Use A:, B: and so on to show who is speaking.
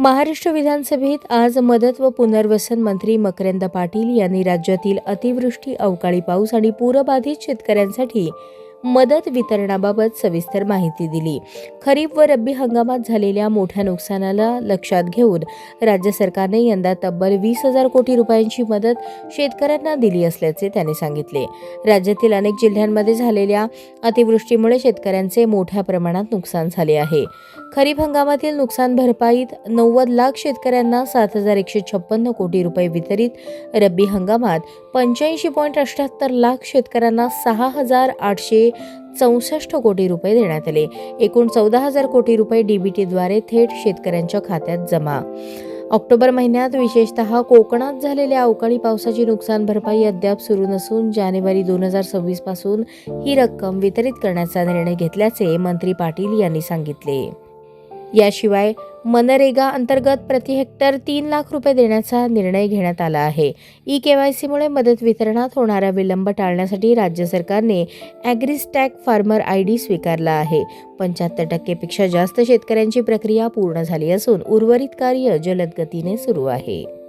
A: महाराष्ट्र विधानसभेत आज मदत व पुनर्वसन मंत्री मकरंद पाटील यांनी राज्यातील अतिवृष्टी, अवकाळी पाऊस आणि पूरबाधित शेतकऱ्यांसाठी मदत वितरणाबाबत सविस्तर माहिती दिली. खरीप व रब्बी हंगामात झालेल्या मोठ्या नुकसानाला लक्षात घेऊन राज्य सरकारने यंदा तब्बल 20,000 कोटी रुपयांची मदत शेतकऱ्यांना दिली असल्याचे त्यांनी सांगितले. राज्यातील अनेक जिल्ह्यांमध्ये झालेल्या अतिवृष्टीमुळे शेतकऱ्यांचे मोठ्या प्रमाणात नुकसान झाले आहे. खरीप हंगामातील नुकसान भरपाईत 90 लाख शेतकऱ्यांना 7,156 कोटी रुपये वितरित, रब्बी हंगामात 85.78 लाख शेतकऱ्यांना 6,864 कोटी रुपये देण्यात आले. एकूण 14,000 कोटी रुपये डीबीटीद्वारे थेट शेतकऱ्यांच्या खात्यात जमा. ऑक्टोबर महिन्यात विशेषतः कोकणात झालेल्या अवकाळी पावसाची नुकसान भरपाई अद्याप सुरू नसून जानेवारी 2026 पासून ही रक्कम वितरित करण्याचा निर्णय घेतल्याचे मंत्री पाटील यांनी सांगितले. याशिवाय मनरेगा अंतर्गत प्रति हेक्टर 3 लाख रुपये देण्याचा निर्णय घेण्यात आला आहे. ई-केवायसीमुळे मदत वितरणात होणारा विलंब टाळण्यासाठी राज्य सरकारने ॲग्रीस्टॅक फार्मर आयडी स्वीकारला आहे. 75% पेक्षा जास्त शेतकऱ्यांची प्रक्रिया पूर्ण झाली असून उर्वरित कार्य जलद गतीने सुरू आहे.